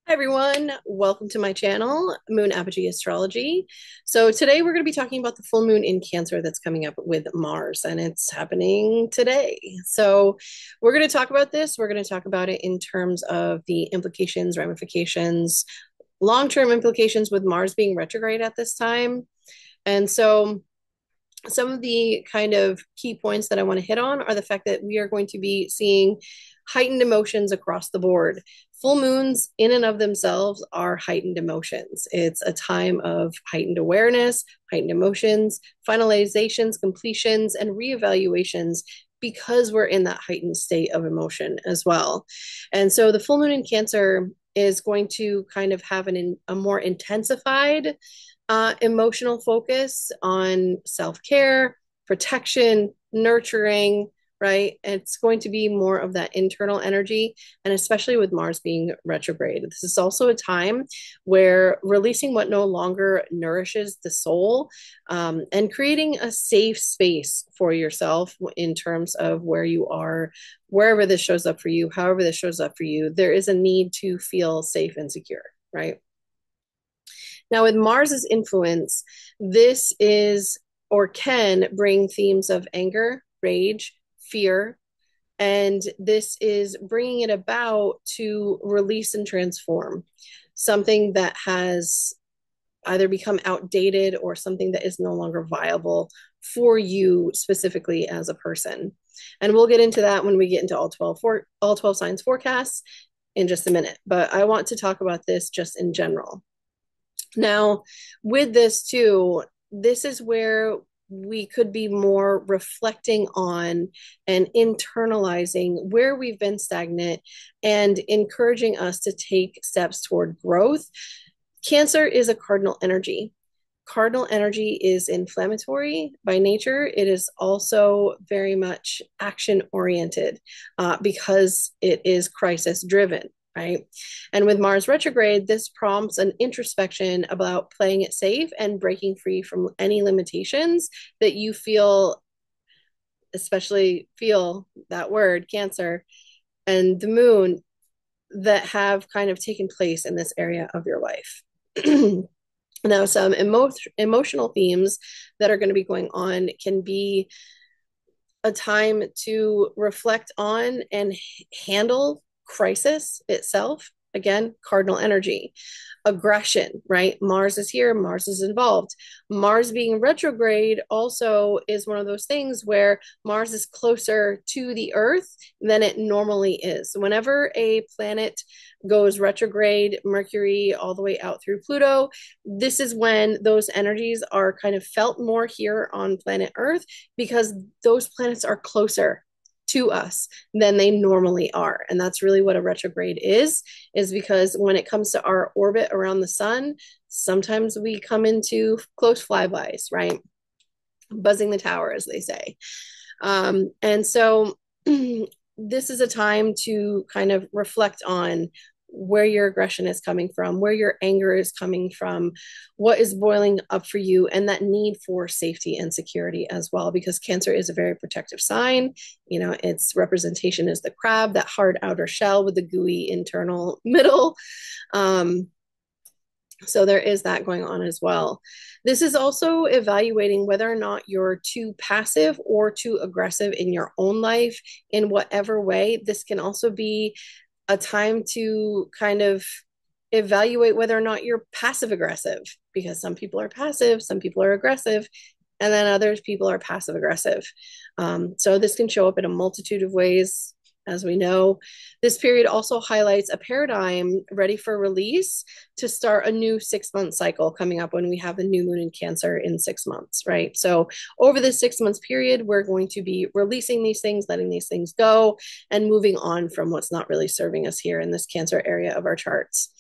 Hi everyone, welcome to my channel, Moon Apogee Astrology. So today we're going to be talking about the full moon in Cancer that's coming up with Mars, and it's happening today. So we're going to talk about this. We're going to talk about it in terms of the implications, ramifications, long-term implications with Mars being retrograde at this time. And so some of the kind of key points that I want to hit on are the fact that we are going to be seeing heightened emotions across the board. Full moons, in and of themselves, are heightened emotions. It's a time of heightened awareness, heightened emotions, finalizations, completions, and reevaluations because we're in that heightened state of emotion as well. And so the full moon in Cancer is going to kind of have a more intensified emotional focus on self care, protection, nurturing, right? And it's going to be more of that internal energy, and especially with Mars being retrograde. This is also a time where releasing what no longer nourishes the soul, and creating a safe space for yourself in terms of where you are, wherever this shows up for you, however this shows up for you. There is a need to feel safe and secure, right? Now, with Mars's influence, this is or can bring themes of anger, rage, fear, and this is bringing it about to release and transform something that has either become outdated or something that is no longer viable for you specifically as a person. And we'll get into that when we get into all 12 signs forecasts in just a minute. But I want to talk about this just in general. Now, with this too, this is where we could be more reflecting on and internalizing where we've been stagnant and encouraging us to take steps toward growth. Cancer is a cardinal energy. Cardinal energy is inflammatory by nature. It is also very much action oriented because it is crisis driven, right? And with Mars retrograde, this prompts an introspection about playing it safe and breaking free from any limitations that you feel, especially feel that word, Cancer, and the moon that have kind of taken place in this area of your life. Now, some emotional themes that are going to be going on can be a time to reflect on and handle crisis itself. Again, cardinal energy, aggression, right? Mars is here, Mars is involved. Mars being retrograde also is one of those things where Mars is closer to the Earth than it normally is. Whenever a planet goes retrograde, Mercury all the way out through Pluto, this is when those energies are kind of felt more here on planet Earth because those planets are closer to us than they normally are. And that's really what a retrograde is because when it comes to our orbit around the sun, sometimes we come into close flybys, right? Buzzing the tower, as they say. And so this is a time to kind of reflect on where your aggression is coming from, where your anger is coming from, what is boiling up for you, and that need for safety and security as well, because Cancer is a very protective sign. You know, its representation is the crab, that hard outer shell with the gooey internal middle. So there is that going on as well. This is also evaluating whether or not you're too passive or too aggressive in your own life in whatever way. This can also be a time to kind of evaluate whether or not you're passive aggressive, because some people are passive, some people are aggressive, and then others people are passive aggressive. So this can show up in a multitude of ways. As we know, this period also highlights a paradigm ready for release to start a new 6 month cycle coming up when we have the new moon in Cancer in 6 months, right? So over this 6 months period, we're going to be releasing these things, letting these things go, and moving on from what's not really serving us here in this Cancer area of our charts.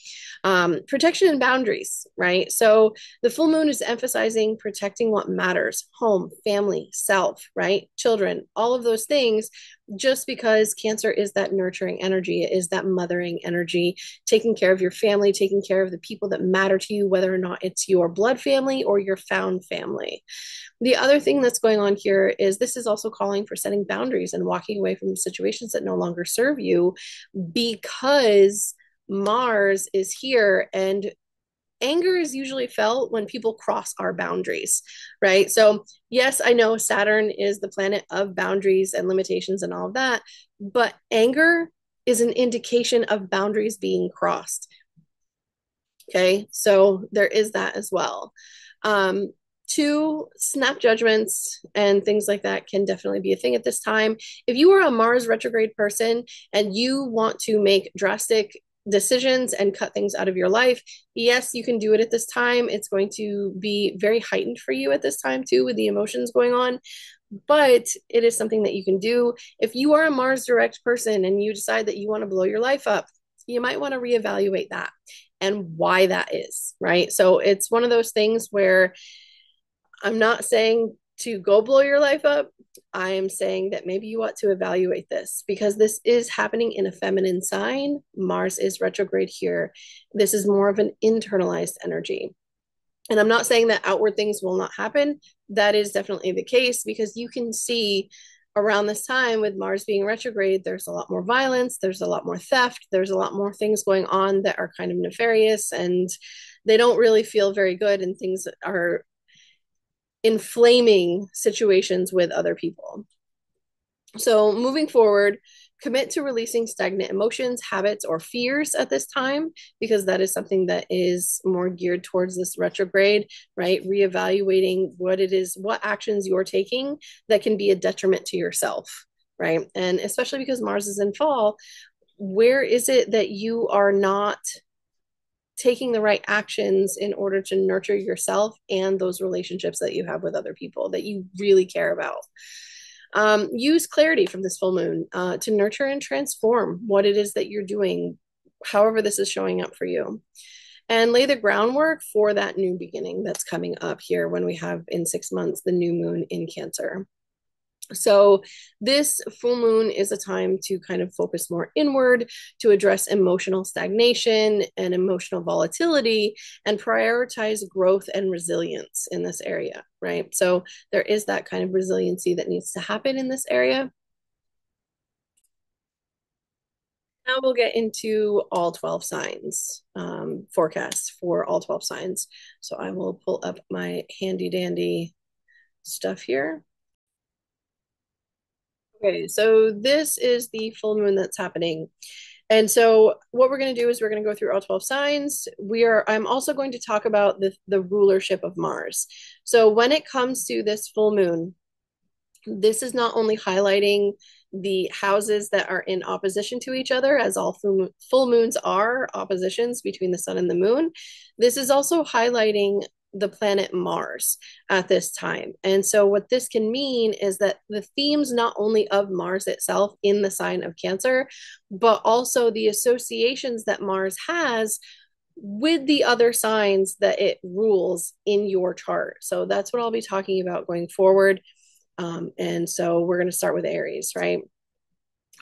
Protection and boundaries, right? So the full moon is emphasizing protecting what matters: home, family, self, right? Children, all of those things, just because Cancer is that nurturing energy, it is that mothering energy, taking care of your family, taking care of the people that matter to you, whether or not it's your blood family or your found family. The other thing that's going on here is this is also calling for setting boundaries and walking away from situations that no longer serve you, because Mars is here, and anger is usually felt when people cross our boundaries, right? So, yes, I know Saturn is the planet of boundaries and limitations and all of that, but anger is an indication of boundaries being crossed. Okay, so there is that as well. Um, Two, snap judgments and things like that can definitely be a thing at this time. If you are a Mars retrograde person and you want to make drastic decisions and cut things out of your life, yes, you can do it at this time. It's going to be very heightened for you at this time, too, with the emotions going on. But it is something that you can do. If you are a Mars direct person and you decide that you want to blow your life up, you might want to reevaluate that and why that is, right? So it's one of those things where I'm not saying to go blow your life up. I am saying that maybe you ought to evaluate this because this is happening in a feminine sign. Mars is retrograde here. This is more of an internalized energy. And I'm not saying that outward things will not happen. That is definitely the case because you can see around this time with Mars being retrograde, there's a lot more violence, there's a lot more theft, there's a lot more things going on that are kind of nefarious and they don't really feel very good, and things are inflaming situations with other people. So, moving forward, commit to releasing stagnant emotions, habits, or fears at this time, because that is something that is more geared towards this retrograde, right? Reevaluating what it is, what actions you're taking that can be a detriment to yourself, right? And especially because Mars is in fall, where is it that you are not taking the right actions in order to nurture yourself and those relationships that you have with other people that you really care about? Use clarity from this full moon to nurture and transform what it is that you're doing, however this is showing up for you, and lay the groundwork for that new beginning that's coming up here when we have in 6 months the new moon in Cancer. So, this full moon is a time to kind of focus more inward, to address emotional stagnation and emotional volatility, and prioritize growth and resilience in this area, right? So, there is that kind of resiliency that needs to happen in this area. Now we'll get into all 12 signs, forecasts for all 12 signs. So, I will pull up my handy dandy stuff here. Okay, so this is the full moon that's happening. And so what we're going to do is we're going to go through all 12 signs. I'm also going to talk about the rulership of Mars. So when it comes to this full moon, this is not only highlighting the houses that are in opposition to each other, as all full moons are oppositions between the sun and the moon. This is also highlighting the planet Mars at this time. And so, what this can mean is that the themes not only of Mars itself in the sign of Cancer, but also the associations that Mars has with the other signs that it rules in your chart. So, that's what I'll be talking about going forward. And so, we're going to start with Aries, right?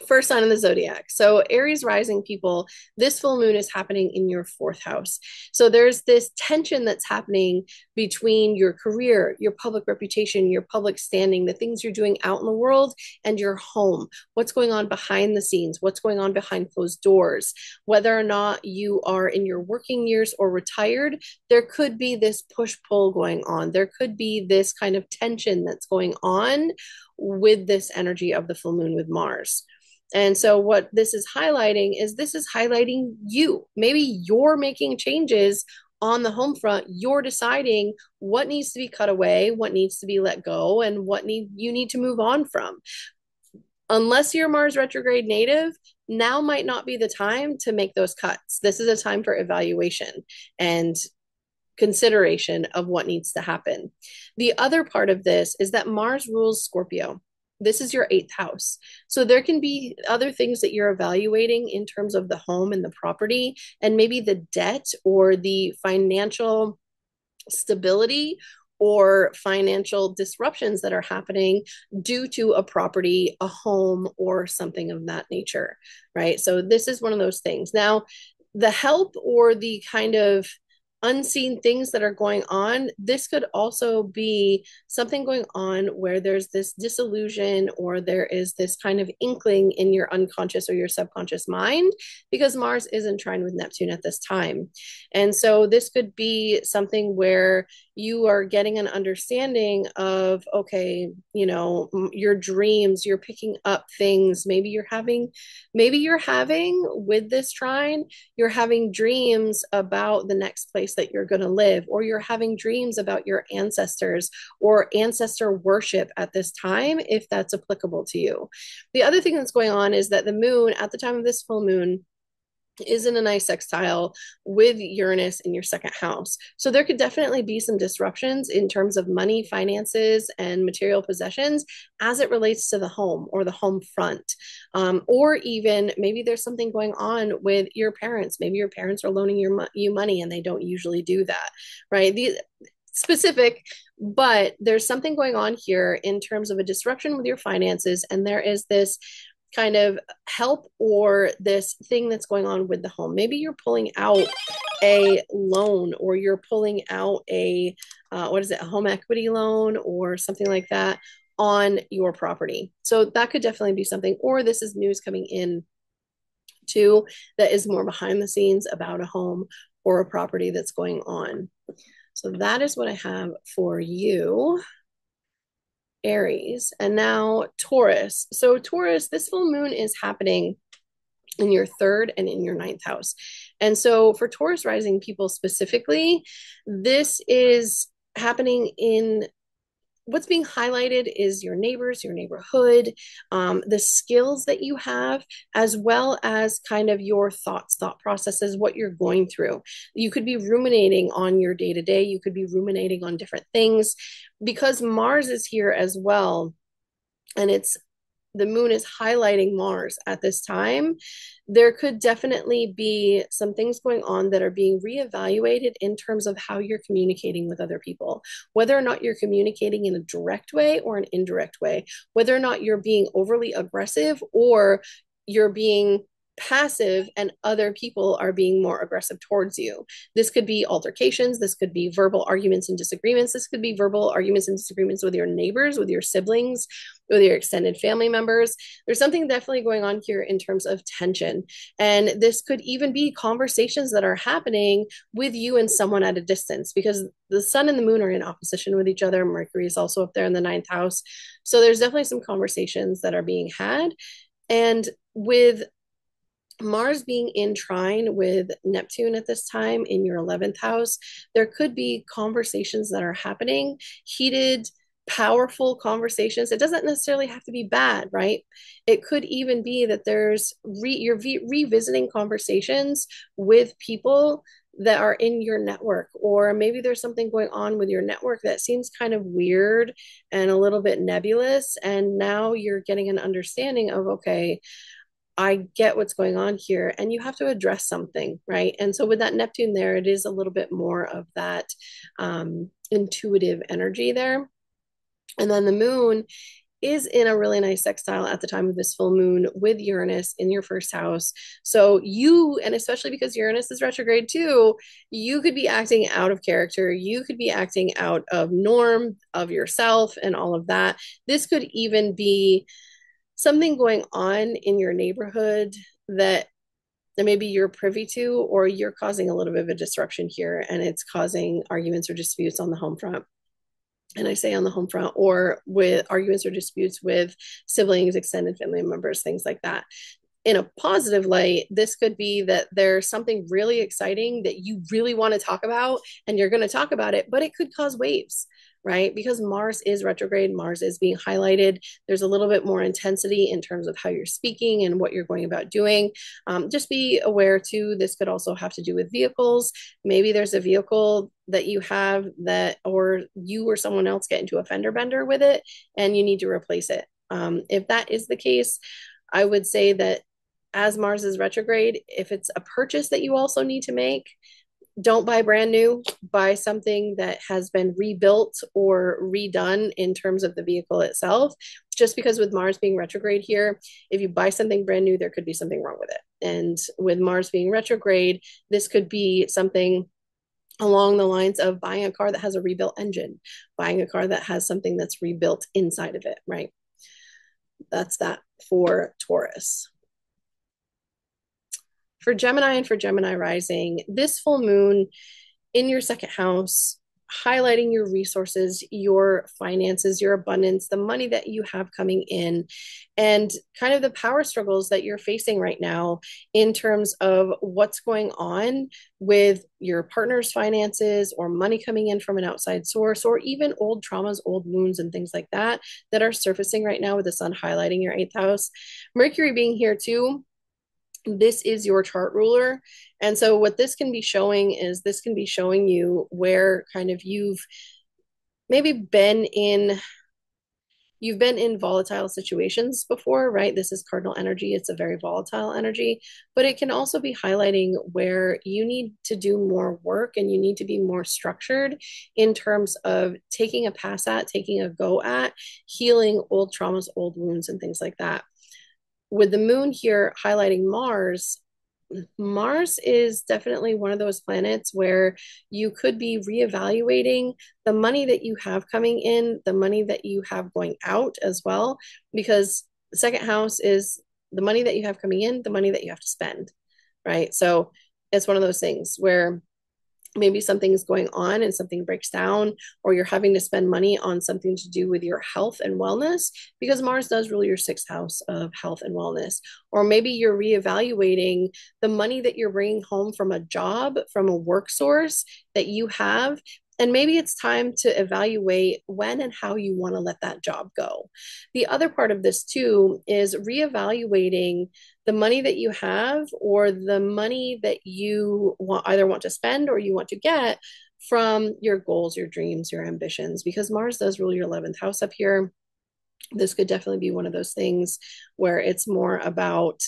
First sign of the zodiac. So, Aries rising people, this full moon is happening in your fourth house. So, there's this tension that's happening between your career, your public reputation, your public standing, the things you're doing out in the world, and your home. What's going on behind the scenes? What's going on behind closed doors? Whether or not you are in your working years or retired, there could be this push pull going on. There could be this kind of tension that's going on with this energy of the full moon with Mars. And so, what this is highlighting is this is highlighting you. Maybe you're making changes on the home front. You're deciding what needs to be cut away, what needs to be let go, and you need to move on from. Unless you're Mars retrograde native, now might not be the time to make those cuts. This is a time for evaluation and consideration of what needs to happen. The other part of this is that Mars rules Scorpio. This is your eighth house. So there can be other things that you're evaluating in terms of the home and the property, and maybe the debt or the financial stability or financial disruptions that are happening due to a property, a home, or something of that nature, right? So this is one of those things. Now, the help or the kind of unseen things that are going on. This could also be something going on where there's this disillusion, or there is this kind of inkling in your unconscious or your subconscious mind, because Mars is in trine with Neptune at this time. And so this could be something where you are getting an understanding of, okay, you know, your dreams, you're picking up things. Maybe you're having with this trine, you're having dreams about the next place that you're going to live, or you're having dreams about your ancestors or ancestor worship at this time, if that's applicable to you. The other thing that's going on is that the moon at the time of this full moon is in a nice sextile with Uranus in your second house. So there could definitely be some disruptions in terms of money, finances, and material possessions as it relates to the home or the home front. Or even maybe there's something going on with your parents. Maybe your parents are loaning you money and they don't usually do that, right? Specific, but there's something going on here in terms of a disruption with your finances, and there is this kind of help or this thing that's going on with the home. Maybe you're pulling out a loan, or you're pulling out a a home equity loan or something like that on your property. So that could definitely be something, or this is news coming in too that is more behind the scenes about a home or a property that's going on. So that is what I have for you, Aries. And now Taurus. So Taurus, this full moon is happening in your third and in your ninth house. And so for Taurus rising people specifically, this is happening in, what's being highlighted is your neighbors, your neighborhood, the skills that you have, as well as kind of your thought processes, what you're going through. You could be ruminating on your day to day. You could be ruminating on different things, because Mars is here as well. And the moon is highlighting Mars at this time. There could definitely be some things going on that are being reevaluated in terms of how you're communicating with other people, whether or not you're communicating in a direct way or an indirect way, whether or not you're being overly aggressive or you're being passive and other people are being more aggressive towards you. This could be altercations. This could be verbal arguments and disagreements. This could be verbal arguments and disagreements with your neighbors, with your siblings, with your extended family members. There's something definitely going on here in terms of tension. And this could even be conversations that are happening with you and someone at a distance, because the sun and the moon are in opposition with each other. Mercury is also up there in the ninth house. So there's definitely some conversations that are being had. And with Mars being in trine with Neptune at this time in your 11th house, there could be conversations that are happening, heated, powerful conversations. It doesn't necessarily have to be bad, right? It could even be that you're revisiting conversations with people that are in your network, or maybe there's something going on with your network that seems kind of weird and a little bit nebulous. And now you're getting an understanding of, okay, I get what's going on here, and you have to address something, right? And so with that Neptune there, it is a little bit more of that intuitive energy there. And then the moon is in a really nice sextile at the time of this full moon with Uranus in your first house. So you, and especially because Uranus is retrograde too, you could be acting out of character. You could be acting out of norm of yourself and all of that. This could even be something going on in your neighborhood that maybe you're privy to, or you're causing a little bit of a disruption here, and it's causing arguments or disputes on the home front. And I say on the home front, or with arguments or disputes with siblings, extended family members, things like that. In a positive light, this could be that there's something really exciting that you really want to talk about, and you're going to talk about it, but it could cause waves, right? Because Mars is retrograde, Mars is being highlighted. There's a little bit more intensity in terms of how you're speaking and what you're going about doing. Just be aware too, this could also have to do with vehicles. Maybe there's a vehicle that you have that, or you or someone else get into a fender bender with it and you need to replace it. If that is the case, I would say that as Mars is retrograde, if it's a purchase that you also need to make, don't buy brand new, buy something that has been rebuilt or redone in terms of the vehicle itself. Just because with Mars being retrograde here, if you buy something brand new, there could be something wrong with it. And with Mars being retrograde, this could be something along the lines of buying a car that has a rebuilt engine, buying a car that has something that's rebuilt inside of it, right? That's that for Taurus. For Gemini and for Gemini rising, this full moon in your second house, highlighting your resources, your finances, your abundance, the money that you have coming in, and kind of the power struggles that you're facing right now in terms of what's going on with your partner's finances or money coming in from an outside source, or even old traumas, old wounds, and things like that that are surfacing right now with the sun highlighting your eighth house. Mercury being here too, this is your chart ruler. And so what this can be showing is this can be showing you where kind of maybe you've been in volatile situations before, right? This is cardinal energy. It's a very volatile energy, but it can also be highlighting where you need to do more work and you need to be more structured in terms of taking a pass at, taking a go at, healing old traumas, old wounds, and things like that. With the moon here highlighting Mars, Mars is definitely one of those planets where you could be reevaluating the money that you have coming in, the money that you have going out as well, because the second house is the money that you have coming in, the money that you have to spend, right? So it's one of those things where maybe something's going on and something breaks down, or you're having to spend money on something to do with your health and wellness, because Mars does rule your sixth house of health and wellness. Or maybe you're reevaluating the money that you're bringing home from a job, from a work source that you have. And maybe it's time to evaluate when and how you want to let that job go. The other part of this, too, is reevaluating the money that you have, or the money that you either want to spend or you want to get from your goals, your dreams, your ambitions, because Mars does rule your 11th house up here. This could definitely be one of those things where it's more about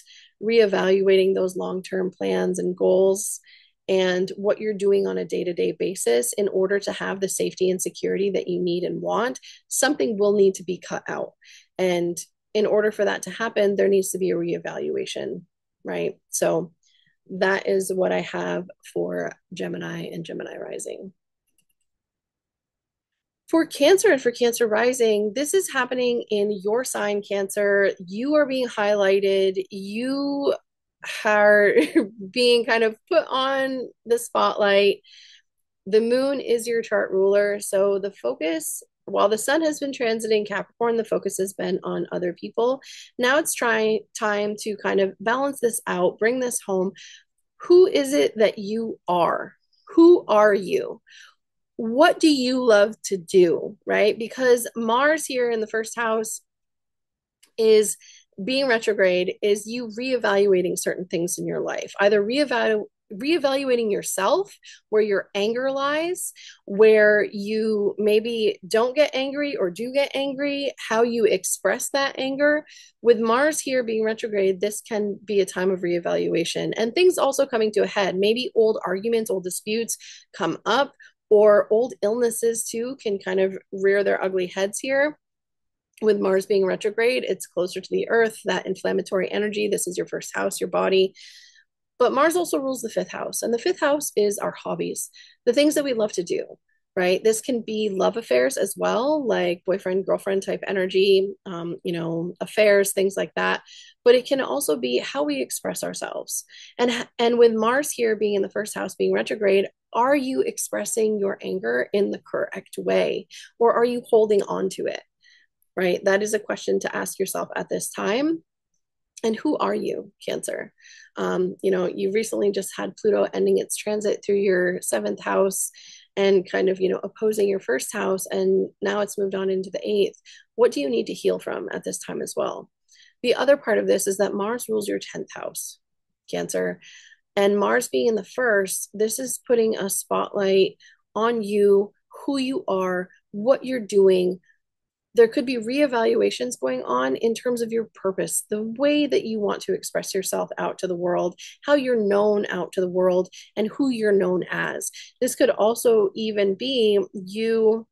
reevaluating those long-term plans and goals and what you're doing on a day-to-day basis in order to have the safety and security that you need and want. Something will need to be cut out. And in order for that to happen, there needs to be a reevaluation, right? So that is what I have for Gemini and Gemini rising. For Cancer and for Cancer rising, this is happening in your sign, Cancer. You are being highlighted. You are being kind of put on the spotlight. The moon is your chart ruler. So the focus, while the sun has been transiting Capricorn, the focus has been on other people. Now it's time to kind of balance this out, bring this home. Who is it that you are? Who are you? What do you love to do, right? Because Mars here in the first house is being retrograde, is you reevaluating certain things in your life, either reevaluating yourself, where your anger lies, where you maybe don't get angry or do get angry, how you express that anger. With Mars here being retrograde, this can be a time of reevaluation and things also coming to a head. Maybe old arguments, old disputes come up, or old illnesses too can kind of rear their ugly heads here. With Mars being retrograde, it's closer to the earth, that inflammatory energy. This is your first house, your body. But Mars also rules the fifth house, and the fifth house is our hobbies, the things that we love to do, right? This can be love affairs as well, like boyfriend, girlfriend type energy, affairs, things like that. But it can also be how we express ourselves. And with Mars here being in the first house, being retrograde, are you expressing your anger in the correct way, or are you holding on to it, right? That is a question to ask yourself at this time. And who are you, Cancer? You recently just had Pluto ending its transit through your seventh house and kind of, opposing your first house. And now it's moved on into the eighth. What do you need to heal from at this time as well? The other part of this is that Mars rules your 10th house, Cancer. And Mars being in the first, this is putting a spotlight on you, who you are, what you're doing. There could be reevaluations going on in terms of your purpose, the way that you want to express yourself out to the world, how you're known out to the world, and who you're known as. This could also even be you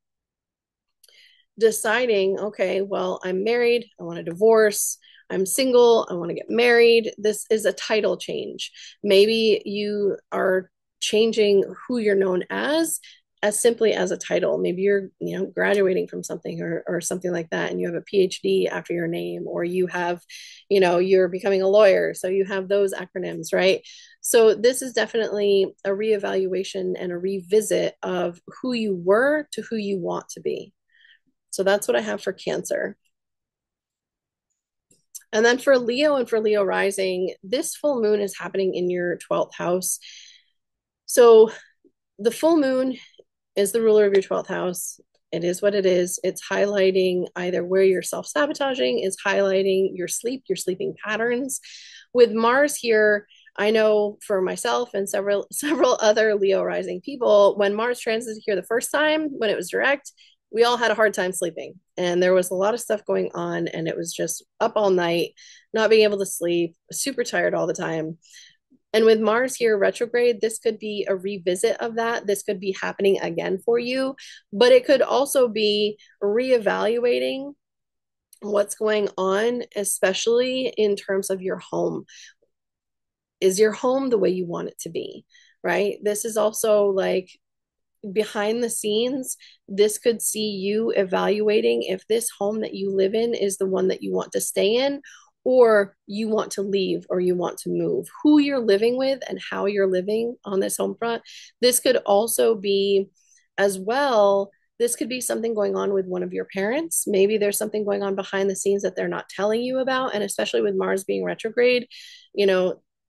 deciding, okay, well, I'm married, I want a divorce, I'm single, I want to get married. This is a title change. Maybe you are changing who you're known as simply as a title. Maybe you're, graduating from something or something like that, and you have a PhD after your name, or you have, you're becoming a lawyer. So you have those acronyms, right? So this is definitely a reevaluation and a revisit of who you were to who you want to be. So that's what I have for Cancer. And then for Leo and for Leo rising, this full moon is happening in your 12th house. So the full moon is the ruler of your 12th house. It is what it is. It's highlighting either where you're self-sabotaging, is highlighting your sleep, your sleeping patterns. With Mars here, I know for myself and several other Leo rising people, when Mars transited here the first time, when it was direct, we all had a hard time sleeping. And there was a lot of stuff going on, and it was just up all night, not being able to sleep, super tired all the time. And with Mars here retrograde, this could be a revisit of that. This could be happening again for you, but it could also be reevaluating what's going on, especially in terms of your home. Is your home the way you want it to be, right? This is also like behind the scenes. This could see you evaluating if this home that you live in is the one that you want to stay in, or you want to leave, or you want to move. Who you're living with and how you're living on this home front. This could also be as well. This could be something going on with one of your parents. Maybe there's something going on behind the scenes that they're not telling you about. And especially with Mars being retrograde,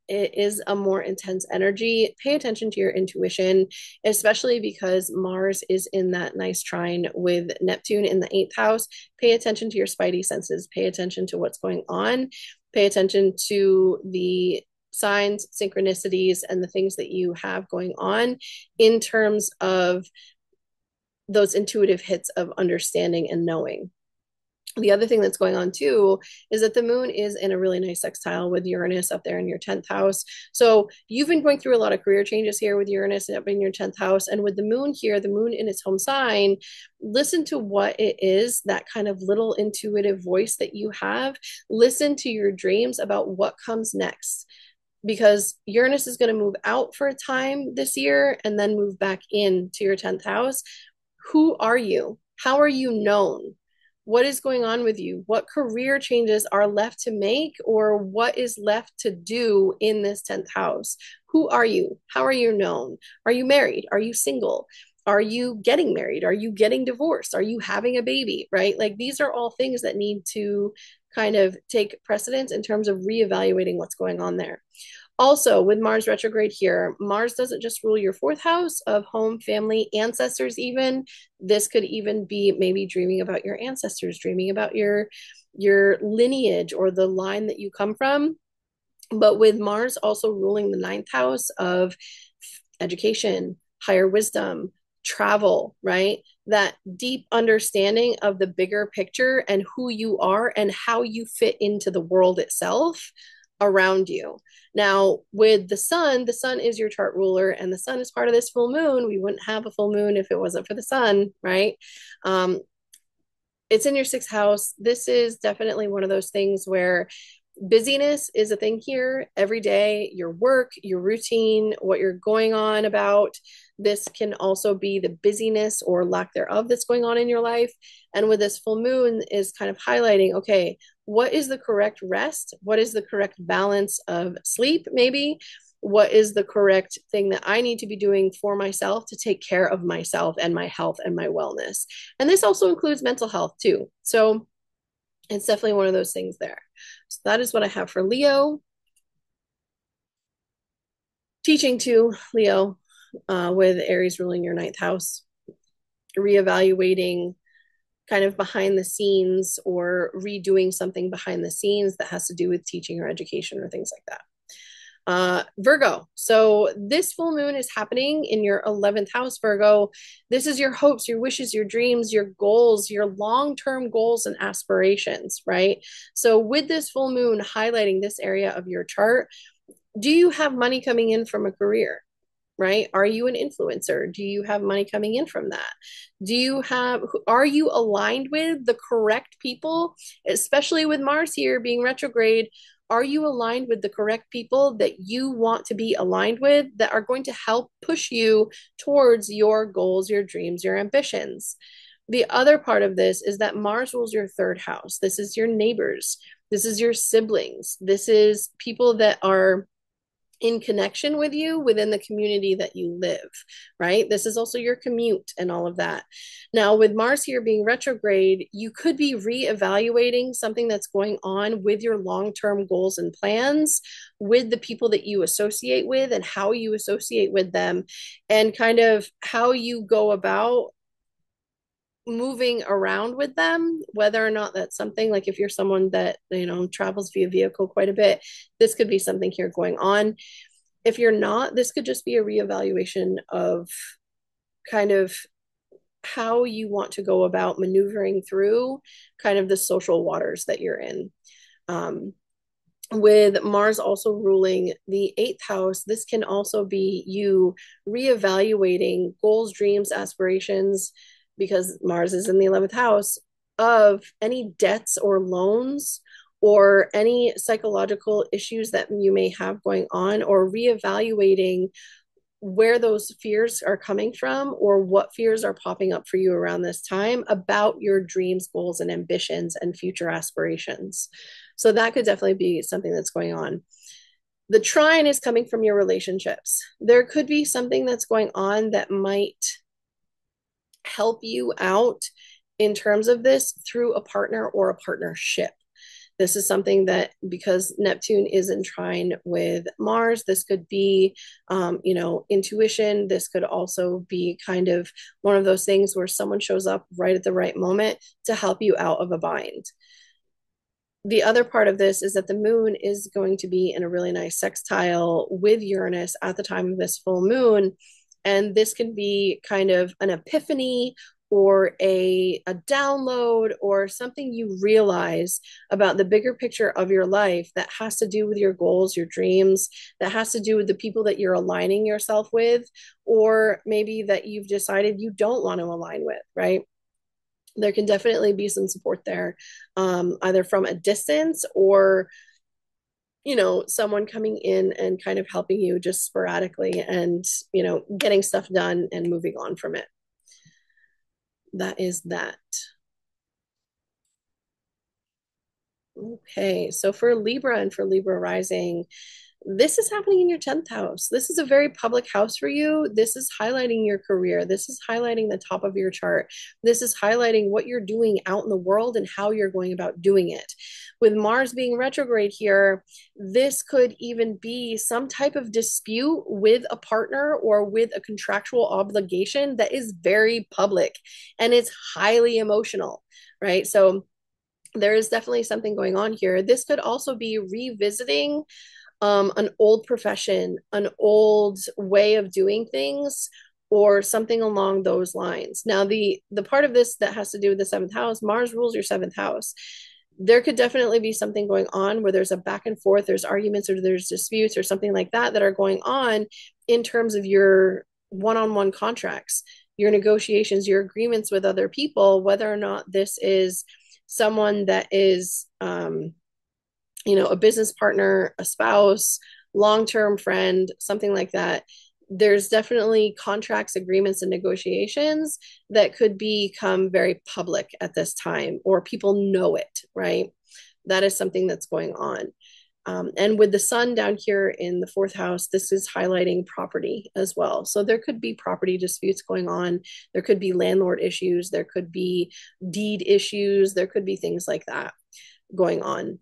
it is a more intense energy. Pay attention to your intuition, especially because Mars is in that nice trine with Neptune in the 8th house. Pay attention to your spidey senses. Pay attention to what's going on. Pay attention to the signs, synchronicities, and the things that you have going on in terms of those intuitive hits of understanding and knowing. The other thing that's going on too is that the moon is in a really nice sextile with Uranus up there in your 10th house. So you've been going through a lot of career changes here with Uranus up in your 10th house. And with the moon here, the moon in its home sign, listen to what it is, that kind of little intuitive voice that you have. Listen to your dreams about what comes next, because Uranus is going to move out for a time this year and then move back into your 10th house. Who are you? How are you known? What is going on with you? What career changes are left to make, or what is left to do in this 10th house? Who are you? How are you known? Are you married? Are you single? Are you getting married? Are you getting divorced? Are you having a baby, right? Like these are all things that need to kind of take precedence in terms of reevaluating what's going on there. Also, with Mars retrograde here, Mars doesn't just rule your 4th house of home, family, ancestors even. This could even be maybe dreaming about your ancestors, dreaming about your lineage or the line that you come from. But with Mars also ruling the 9th house of education, higher wisdom, travel, right? That deep understanding of the bigger picture and who you are and how you fit into the world itself around you. Now, with the sun is your chart ruler, and the sun is part of this full moon. We wouldn't have a full moon if it wasn't for the sun, right? It's in your 6th house. This is definitely one of those things where busyness is a thing here every day, your work, your routine, what you're going on about. This can also be the busyness or lack thereof that's going on in your life. And with this full moon is kind of highlighting, okay, what is the correct rest? What is the correct balance of sleep, maybe? What is the correct thing that I need to be doing for myself to take care of myself and my health and my wellness? And this also includes mental health too. So it's definitely one of those things there. So that is what I have for Leo. Teaching to Leo with Aries ruling your 9th house, reevaluating kind of behind the scenes or redoing something behind the scenes that has to do with teaching or education or things like that. Virgo. So this full moon is happening in your 11th house, Virgo. This is your hopes, your wishes, your dreams, your goals, your long-term goals and aspirations, right? So with this full moon highlighting this area of your chart, do you have money coming in from a career? Right? Are you an influencer? Do you have money coming in from that? Are you aligned with the correct people, especially with Mars here being retrograde? Are you aligned with the correct people that you want to be aligned with, that are going to help push you towards your goals, your dreams, your ambitions? The other part of this is that Mars rules your third house. This is your neighbors. This is your siblings. This is people that are in connection with you within the community that you live, right? This is also your commute and all of that. Now, with Mars here being retrograde, you could be reevaluating something that's going on with your long term goals and plans, with the people that you associate with and how you associate with them, and kind of how you go about moving around with them, whether or not that's something like, if you're someone that, travels via vehicle quite a bit, this could be something here going on. If you're not, this could just be a reevaluation of kind of how you want to go about maneuvering through kind of the social waters that you're in. With Mars also ruling the eighth house, this can also be you reevaluating goals, dreams, aspirations, because Mars is in the 11th house, of any debts or loans or any psychological issues that you may have going on, or reevaluating where those fears are coming from, or what fears are popping up for you around this time about your dreams, goals, and ambitions and future aspirations. So that could definitely be something that's going on. The trine is coming from your relationships. There could be something that's going on that might help you out in terms of this through a partner or a partnership. This is something that, because Neptune is in trine with Mars, this could be, intuition. This could also be kind of one of those things where someone shows up right at the right moment to help you out of a bind. The other part of this is that the moon is going to be in a really nice sextile with Uranus at the time of this full moon. And this can be kind of an epiphany or a download or something you realize about the bigger picture of your life that has to do with your goals, your dreams, that has to do with the people that you're aligning yourself with, or maybe that you've decided you don't want to align with, right? There can definitely be some support there, either from a distance or someone coming in and kind of helping you just sporadically and getting stuff done and moving on from it. That is that. Okay, so for Libra and for Libra rising, this is happening in your 10th house. This is a very public house for you. This is highlighting your career. This is highlighting the top of your chart. This is highlighting what you're doing out in the world and how you're going about doing it. With Mars being retrograde here, this could even be some type of dispute with a partner or with a contractual obligation that is very public and it's highly emotional, right? So there is definitely something going on here. This could also be revisiting an old profession, an old way of doing things, or something along those lines. Now, the part of this that has to do with the seventh house, Mars rules your seventh house. There could definitely be something going on where there's a back and forth, there's arguments or there's disputes or something like that that are going on in terms of your one-on-one contracts, your negotiations, your agreements with other people, whether or not this is someone that is a business partner, a spouse, long-term friend, something like that. There's definitely contracts, agreements, and negotiations that could become very public at this time, or people know it, right? That is something that's going on. And with the sun down here in the fourth house, this is highlighting property as well. So there could be property disputes going on. There could be landlord issues. There could be deed issues. There could be things like that going on.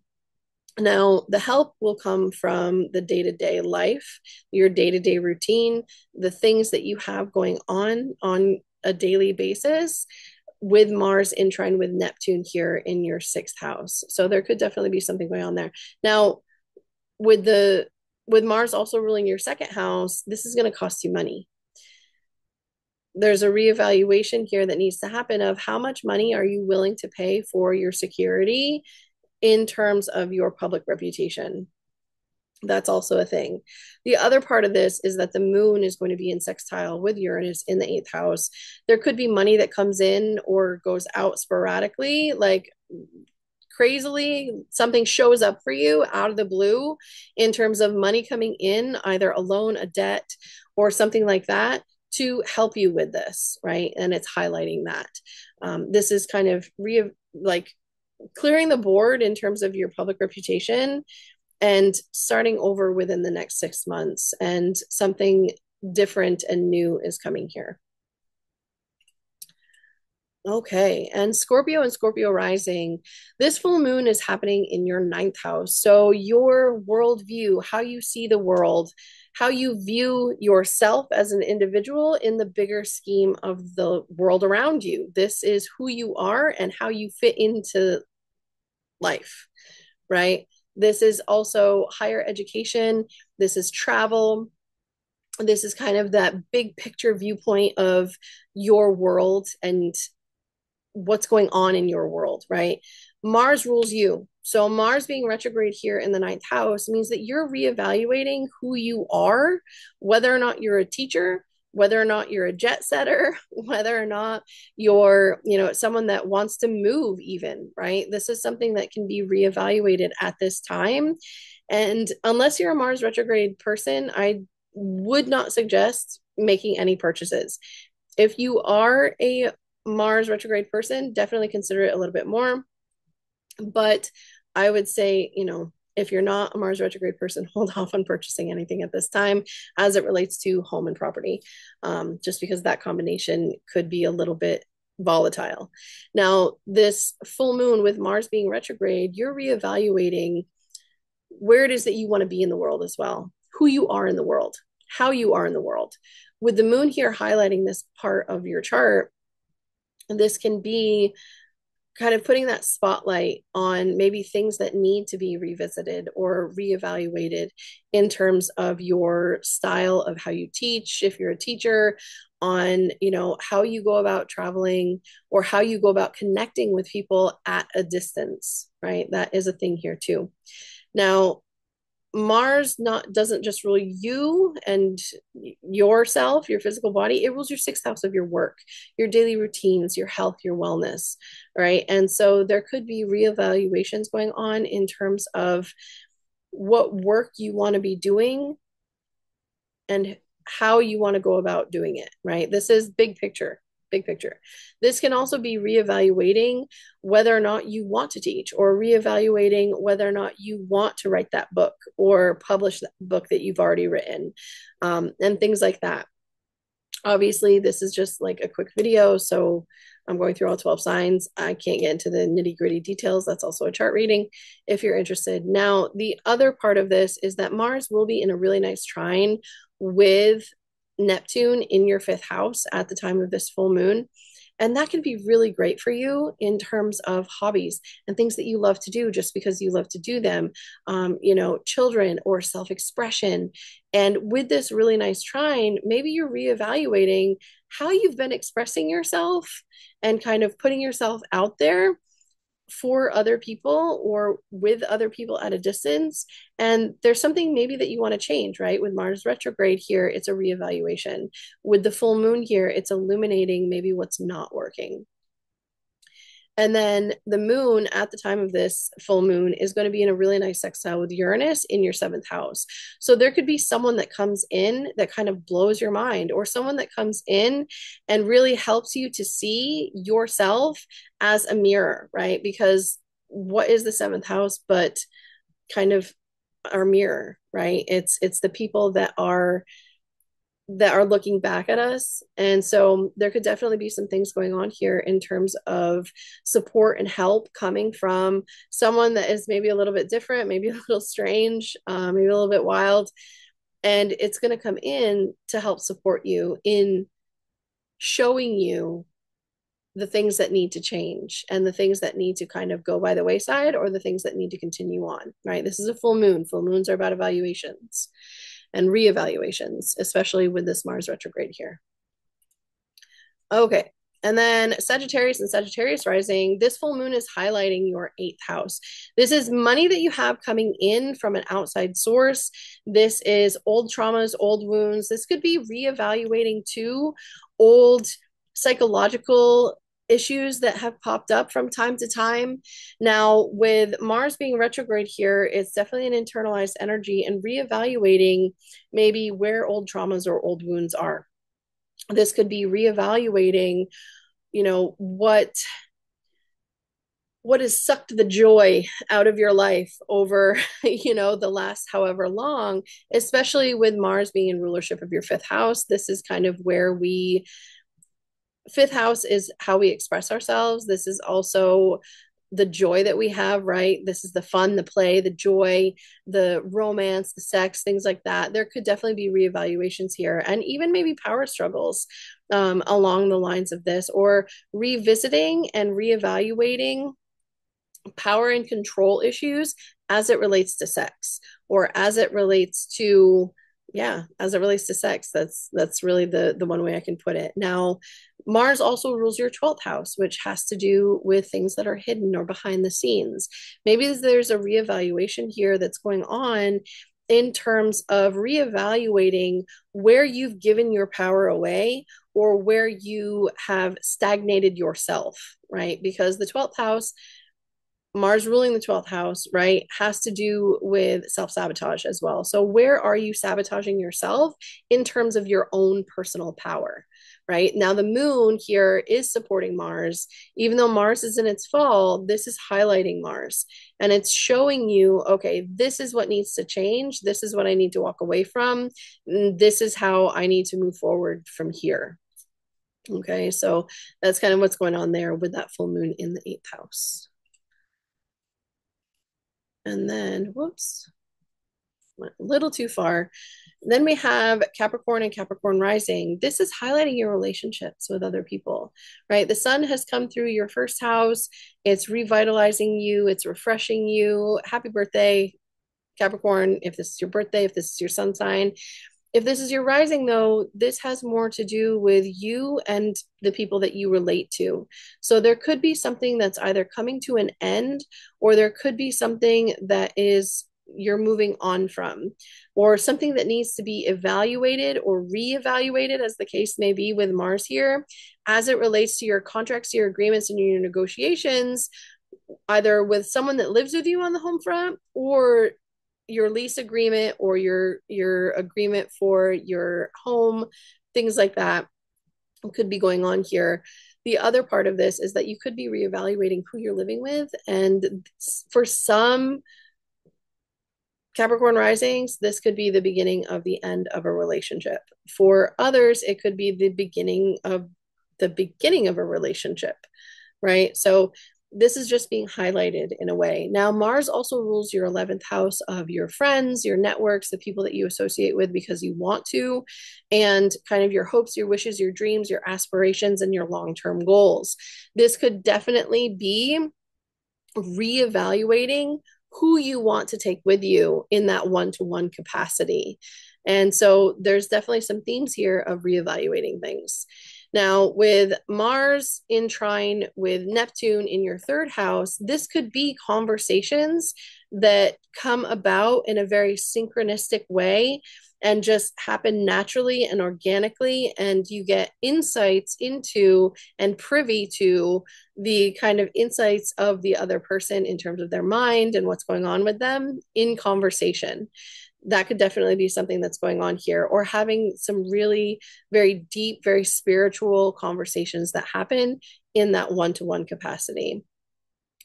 Now, the help will come from the day-to-day life, your day-to-day routine, the things that you have going on a daily basis, with Mars in trine with Neptune here in your sixth house. So there could definitely be something going on there. Now, with Mars also ruling your second house, this is going to cost you money. There's a reevaluation here that needs to happen of how much money are you willing to pay for your security in terms of your public reputation. That's also a thing. The other part of this is that the moon is going to be in sextile with Uranus in the eighth house. There could be money that comes in or goes out sporadically, like crazily something shows up for you out of the blue in terms of money coming in, either a loan, a debt, or something like that to help you with this, right? And it's highlighting that. This is kind of like clearing the board in terms of your public reputation and starting over within the next 6 months, and something different and new is coming here. Okay, and Scorpio rising, this full moon is happening in your ninth house. So your worldview, how you see the world, how you view yourself as an individual in the bigger scheme of the world around you. This is who you are and how you fit into life, right? This is also higher education. This is travel. This is kind of that big picture viewpoint of your world and what's going on in your world, right? Mars rules you. So Mars being retrograde here in the ninth house means that you're reevaluating who you are, whether or not you're a teacher, whether or not you're a jet setter, whether or not you're, someone that wants to move even, right? This is something that can be reevaluated at this time. And unless you're a Mars retrograde person, I would not suggest making any purchases. If you are a Mars retrograde person, definitely consider it a little bit more. But I would say, if you're not a Mars retrograde person, hold off on purchasing anything at this time as it relates to home and property, just because that combination could be a little bit volatile. Now, this full moon with Mars being retrograde, you're reevaluating where it is that you want to be in the world as well, who you are in the world, how you are in the world. With the moon here highlighting this part of your chart, this can be kind of putting that spotlight on maybe things that need to be revisited or reevaluated in terms of your style of how you teach, if you're a teacher, on how you go about traveling or how you go about connecting with people at a distance, right? That is a thing here too. Now, Mars doesn't just rule you and yourself, your physical body. It rules your sixth house of your work, your daily routines, your health, your wellness, right? And so there could be reevaluations going on in terms of what work you want to be doing and how you want to go about doing it, right? This is big picture. Big picture. This can also be reevaluating whether or not you want to teach, or reevaluating whether or not you want to write that book or publish that book that you've already written, and things like that. Obviously, this is just like a quick video, so I'm going through all 12 signs. I can't get into the nitty gritty details. That's also a chart reading if you're interested. Now, the other part of this is that Mars will be in a really nice trine with Neptune in your fifth house at the time of this full moon. And that can be really great for you in terms of hobbies and things that you love to do just because you love to do them, children or self-expression. And with this really nice trine, maybe you're reevaluating how you've been expressing yourself and kind of putting yourself out there for other people or with other people at a distance. And there's something maybe that you want to change, right? With Mars retrograde here, it's a reevaluation. With the full moon here, it's illuminating maybe what's not working. And then the moon at the time of this full moon is going to be in a really nice sextile with Uranus in your seventh house. So there could be someone that comes in that kind of blows your mind, or someone that comes in and really helps you to see yourself as a mirror, right? Because what is the seventh house but kind of our mirror, right? It's the people that are looking back at us. And so there could definitely be some things going on here in terms of support and help coming from someone that is maybe a little bit different, maybe a little strange, maybe a little bit wild. And it's going to come in to help support you in showing you the things that need to change and the things that need to kind of go by the wayside, or the things that need to continue on, right? This is a full moon. Full moons are about evaluations and reevaluations, especially with this Mars retrograde here. Okay. And then Sagittarius and Sagittarius rising, this full moon is highlighting your eighth house. This is money that you have coming in from an outside source. This is old traumas, old wounds. This could be reevaluating too old psychological issues that have popped up from time to time. Now, with Mars being retrograde here, it's definitely an internalized energy and reevaluating maybe where old traumas or old wounds are. This could be reevaluating, you know, what has sucked the joy out of your life over, you know, the last however long, especially with Mars being in rulership of your fifth house. This is kind of where we, fifth house is how we express ourselves. This is also the joy that we have, right? This is the fun, the play, the joy, the romance, the sex, things like that. There could definitely be reevaluations here, and even maybe power struggles along the lines of this, or revisiting and reevaluating power and control issues as it relates to sex, or as it relates to, yeah, as it relates to sex. That's really the one way I can put it. Now, Mars also rules your 12th house, which has to do with things that are hidden or behind the scenes. Maybe there's a reevaluation here that's going on in terms of reevaluating where you've given your power away, or where you have stagnated yourself, right? Because the 12th house, Mars ruling the 12th house, right, has to do with self sabotage as well. So, where are you sabotaging yourself in terms of your own personal power, right? Now, the moon here is supporting Mars. Even though Mars is in its fall, this is highlighting Mars, and it's showing you, okay, this is what needs to change. This is what I need to walk away from. This is how I need to move forward from here. Okay, so that's kind of what's going on there with that full moon in the eighth house. And then, whoops, went a little too far. Then we have Capricorn and Capricorn rising. This is highlighting your relationships with other people, right? The sun has come through your first house. It's revitalizing you, it's refreshing you. Happy birthday, Capricorn, if this is your birthday, if this is your sun sign. If this is your rising, though, this has more to do with you and the people that you relate to. So there could be something that's either coming to an end, or there could be something that is you're moving on from, or something that needs to be evaluated or reevaluated, as the case may be with Mars here, as it relates to your contracts, your agreements, and your negotiations, either with someone that lives with you on the home front, or your lease agreement, or your agreement for your home, things like that could be going on here. The other part of this is that you could be reevaluating who you're living with, and for some Capricorn risings, this could be the beginning of the end of a relationship. For others, it could be the beginning of a relationship, right? So this is just being highlighted in a way. Now, Mars also rules your 11th house of your friends, your networks, the people that you associate with because you want to, and kind of your hopes, your wishes, your dreams, your aspirations, and your long-term goals. This could definitely be reevaluating who you want to take with you in that one-to-one capacity. And so there's definitely some themes here of reevaluating things. Now, with Mars in trine with Neptune in your third house, this could be conversations that come about in a very synchronistic way and just happen naturally and organically. And you get insights into and privy to the kind of insights of the other person in terms of their mind and what's going on with them in conversation. That could definitely be something that's going on here, or having some really very deep, very spiritual conversations that happen in that one-to-one capacity.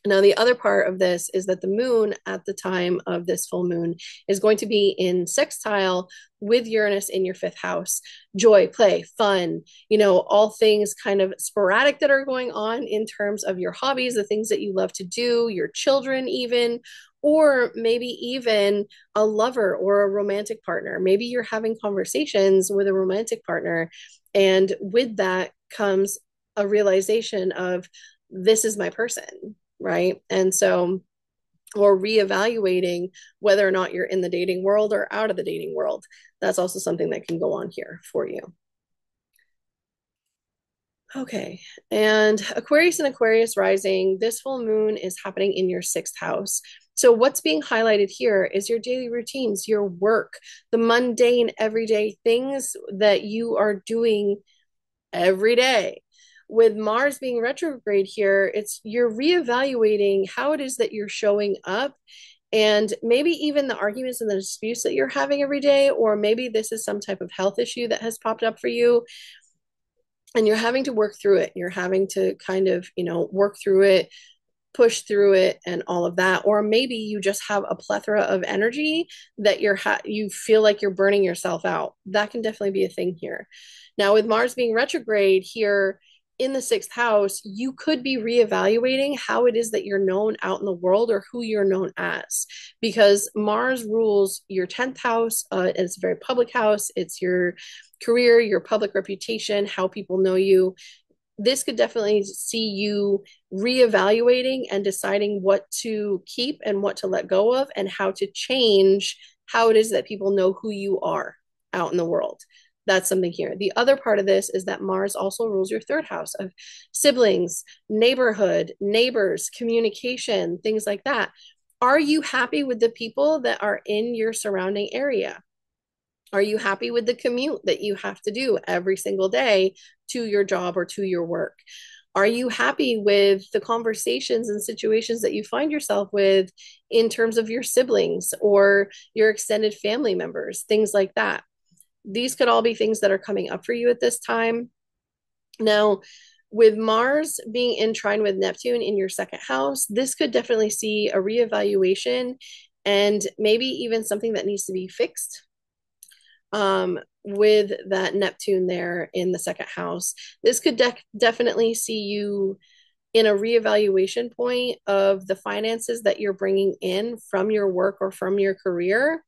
Now, the other part of this is that the moon at the time of this full moon is going to be in sextile with Uranus in your fifth house. Joy, play, fun, you know, all things kind of sporadic that are going on in terms of your hobbies, the things that you love to do, your children, even, or maybe even a lover or a romantic partner. Maybe you're having conversations with a romantic partner, and with that comes a realization of, this is my person, right? And so, or reevaluating whether or not you're in the dating world or out of the dating world. That's also something that can go on here for you. Okay, and Aquarius and Aquarius rising, this full moon is happening in your sixth house. So, what's being highlighted here is your daily routines, your work, the mundane, everyday things that you are doing every day. With Mars being retrograde here, it's you're reevaluating how it is that you're showing up, and maybe even the arguments and the disputes that you're having every day, or maybe this is some type of health issue that has popped up for you and you're having to work through it. You're having to kind of, work through it, push through it, and all of that. Or maybe you just have a plethora of energy that you feel like you're burning yourself out. That can definitely be a thing here. Now, with Mars being retrograde here in the sixth house, you could be reevaluating how it is that you're known out in the world, or who you're known as, because Mars rules your 10th house. It's a very public house. It's your career, your public reputation, how people know you. This could definitely see you reevaluating and deciding what to keep and what to let go of, and how to change how it is that people know who you are out in the world. That's something here. The other part of this is that Mars also rules your third house of siblings, neighborhood, neighbors, communication, things like that. Are you happy with the people that are in your surrounding area? Are you happy with the commute that you have to do every single day to your job or to your work? Are you happy with the conversations and situations that you find yourself with in terms of your siblings or your extended family members, things like that? These could all be things that are coming up for you at this time. Now, with Mars being in trine with Neptune in your second house, this could definitely see a reevaluation and maybe even something that needs to be fixed with that Neptune there in the second house. This could definitely see you in a reevaluation point of the finances that you're bringing in from your work or from your career,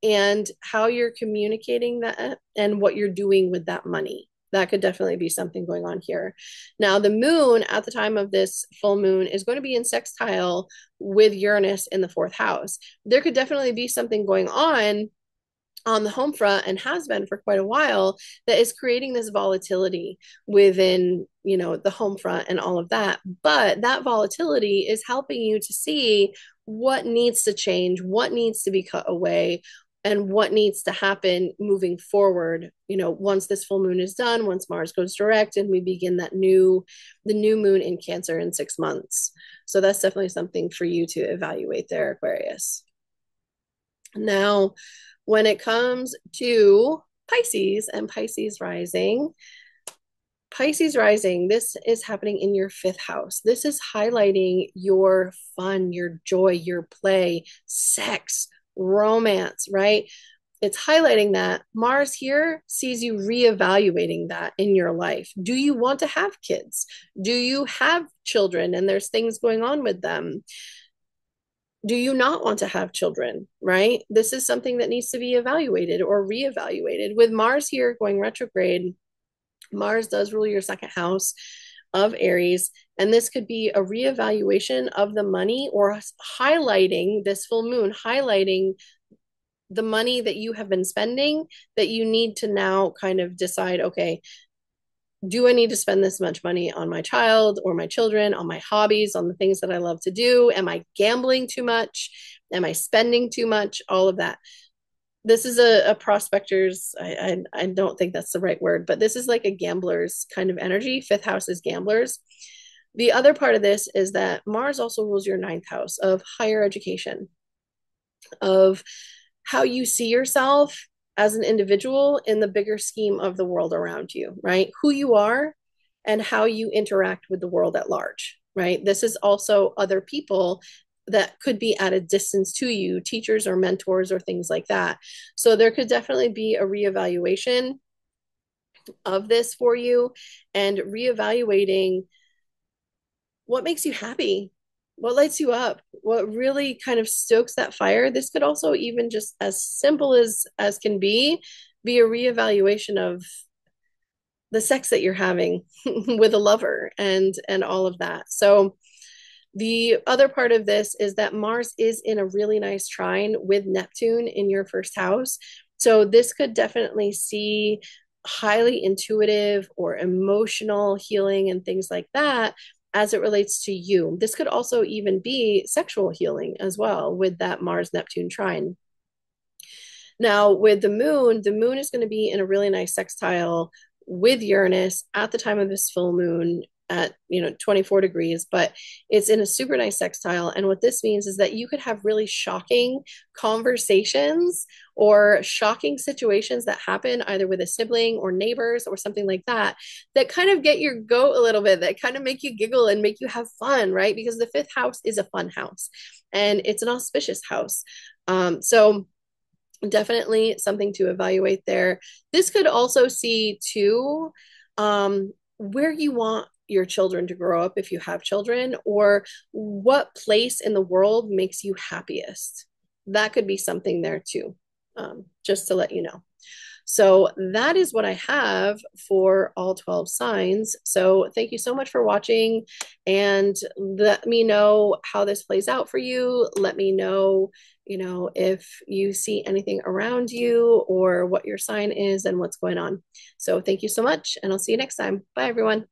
and how you're communicating that and what you're doing with that money. That could definitely be something going on here. Now, the moon at the time of this full moon is going to be in sextile with Uranus in the fourth house. There could definitely be something going on the home front, and has been for quite a while, that is creating this volatility within the home front and all of that. But that volatility is helping you to see what needs to change, what needs to be cut away, and what needs to happen moving forward, once this full moon is done, once Mars goes direct and we begin the new moon in Cancer in 6 months. So that's definitely something for you to evaluate there, Aquarius. Now, when it comes to Pisces and Pisces rising, this is happening in your fifth house. This is highlighting your fun, your joy, your play, sex, romance, right? It's highlighting that. Mars here sees you reevaluating that in your life. Do you want to have kids? Do you have children and there's things going on with them? Do you not want to have children, right? This is something that needs to be evaluated or reevaluated. With Mars here going retrograde, Mars does rule your second house of Aries, and this could be a reevaluation of the money, or highlighting this full moon, highlighting the money that you have been spending, that you need to now kind of decide, okay, do I need to spend this much money on my child or my children, on my hobbies, on the things that I love to do? Am I gambling too much? Am I spending too much? All of that. This is a prospector's, I don't think that's the right word, but this is like a gambler's kind of energy. Fifth house is gamblers. The other part of this is that Mars also rules your ninth house of higher education, of how you see yourself as an individual in the bigger scheme of the world around you, right? Who you are and how you interact with the world at large, right? This is also other people that could be at a distance to you, teachers or mentors or things like that. So there could definitely be a reevaluation of this for you, and reevaluating what makes you happy, what lights you up, what really kind of stokes that fire. This could also, even just as simple as can be a reevaluation of the sex that you're having with a lover and all of that. So the other part of this is that Mars is in a really nice trine with Neptune in your first house. So this could definitely see highly intuitive or emotional healing and things like that as it relates to you. This could also even be sexual healing as well with that Mars Neptune trine. Now, with the moon is going to be in a really nice sextile with Uranus at the time of this full moon at 24 degrees, but it's in a super nice sextile. And what this means is that you could have really shocking conversations or shocking situations that happen either with a sibling or neighbors or something like that, that kind of get your goat a little bit, that kind of make you giggle and make you have fun, right? Because the fifth house is a fun house and it's an auspicious house. So definitely something to evaluate there. This could also see too, where you want your children to grow up if you have children, or what place in the world makes you happiest. That could be something there too, just to let you know. So that is what I have for all 12 signs. So thank you so much for watching, and let me know how this plays out for you. Let me know, if you see anything around you or what your sign is and what's going on. So thank you so much, and I'll see you next time. Bye, everyone.